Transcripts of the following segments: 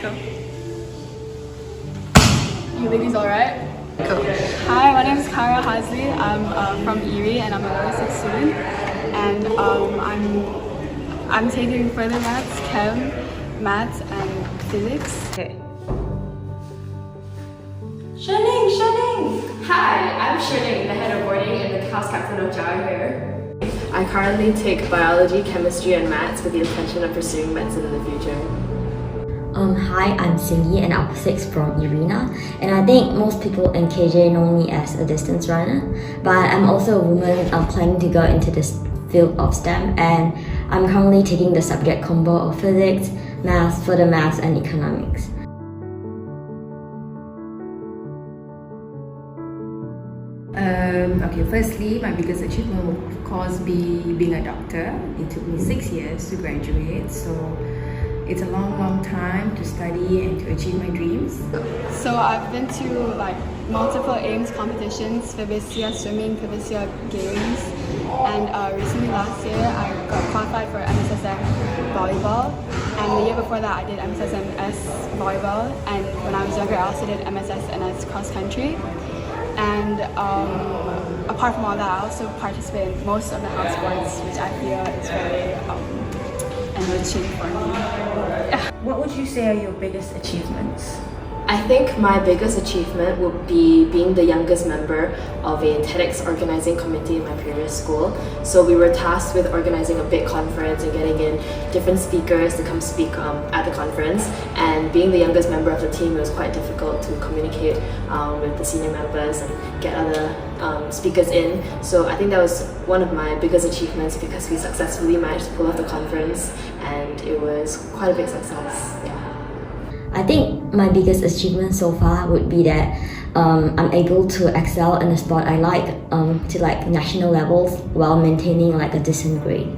Go. You ladies alright? Cool. Hi, my name is Kara Hasley. I'm from Erie and I'm a level 6 student. And I'm taking further maths, chem, maths, and physics. Okay. Shanning! Hi, I'm Shanning, the head of boarding and the class captain of Jai here. I currently take biology, chemistry, and maths with the intention of pursuing medicine in the future. Hi, I'm Singi and I'm 6 from Irina, and I think most people in KJ know me as a distance runner, but I'm also a woman planning to go into this field of STEM, and I'm currently taking the subject combo of physics, maths, further maths, and economics. Okay, firstly, my biggest achievement will of course be being a doctor. It took me 6 years to graduate, so it's a long time to study and to achieve my dreams. So I've been to multiple AIMS competitions, Fibisia swimming, Fibisia games, and recently last year I got qualified for MSSM volleyball, and the year before that I did MSSMS volleyball, and when I was younger I also did MSSNS cross country. And apart from all that, I also participate in most of the house sports, which I feel is very enriching for me. Yeah. What would you say are your biggest achievements? I think my biggest achievement would be being the youngest member of a TEDx organizing committee in my previous school. So we were tasked with organizing a big conference and getting in different speakers to come speak at the conference. And being the youngest member of the team, it was quite difficult to communicate with the senior members and get other speakers in. So I think that was one of my biggest achievements because we successfully managed to pull off the conference and it was quite a big success. Yeah. I think my biggest achievement so far would be that I'm able to excel in the sport I like to national levels while maintaining a decent grade.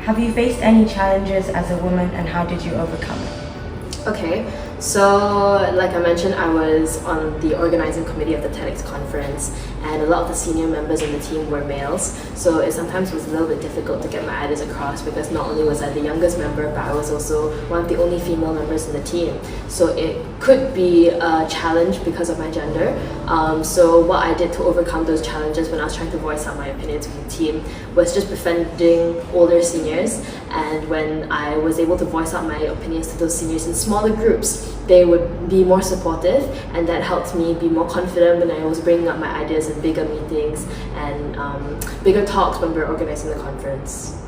Have you faced any challenges as a woman and how did you overcome it? Okay, so like I mentioned, I was on the organizing committee of the TEDx conference and a lot of the senior members in the team were males, so it sometimes was a little bit difficult to get my ideas across because not only was I the youngest member, but I was also one of the only female members in the team. So it could be a challenge because of my gender. So what I did to overcome those challenges when I was trying to voice out my opinions with the team was just befriending older seniors, and when I was able to voice out my opinions to those seniors in smaller groups, they would be more supportive, and that helped me be more confident when I was bringing up my ideas in bigger meetings and bigger talks when we were organizing the conference.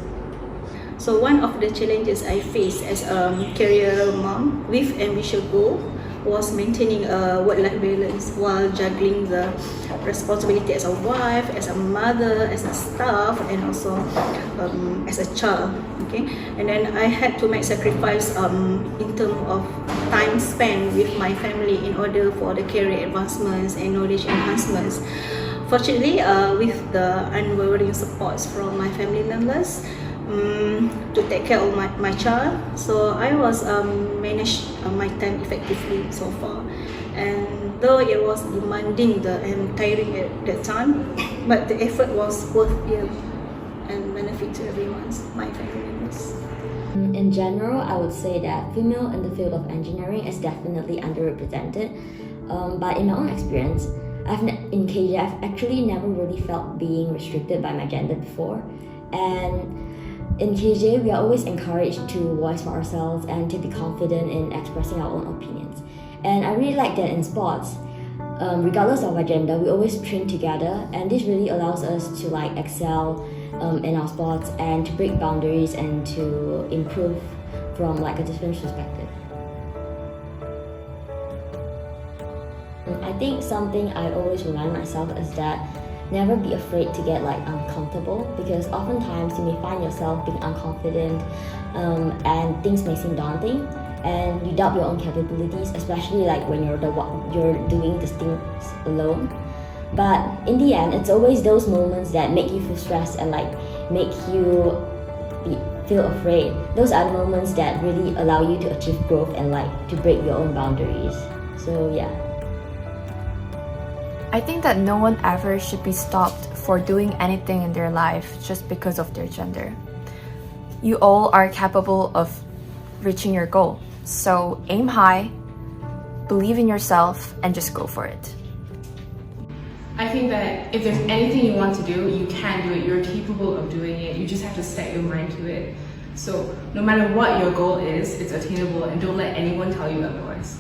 So one of the challenges I faced as a career mom with ambitious goal was maintaining a work-life balance while juggling the responsibility as a wife, as a mother, as a staff, and also as a child. Okay, and then I had to make sacrifice in terms of time spent with my family in order for the career advancements and knowledge enhancements. Fortunately, with the unwavering support from my family members, to take care of my child, so I was managed my time effectively so far, and though it was demanding and tiring at that time, but the effort was worth it and benefit to everyone, my family members. In general, I would say that female in the field of engineering is definitely underrepresented, but in my own experience, in KJ, I've actually never really felt being restricted by my gender before, and in KJ, we are always encouraged to voice for ourselves and to be confident in expressing our own opinions. And I really like that in sports, regardless of our gender, we always train together, and this really allows us to excel in our sports and to break boundaries and to improve from a different perspective. I think something I always remind myself is that never be afraid to get uncomfortable, because oftentimes you may find yourself being unconfident and things may seem daunting and you doubt your own capabilities, especially when you're doing these things alone. But in the end, it's always those moments that make you feel stressed and make you feel afraid. Those are the moments that really allow you to achieve growth and to break your own boundaries. So yeah. I think that no one ever should be stopped for doing anything in their life just because of their gender. You all are capable of reaching your goal. So aim high, believe in yourself, and just go for it. I think that if there's anything you want to do, you can do it. You're capable of doing it. You just have to set your mind to it. So no matter what your goal is, it's attainable, and don't let anyone tell you otherwise.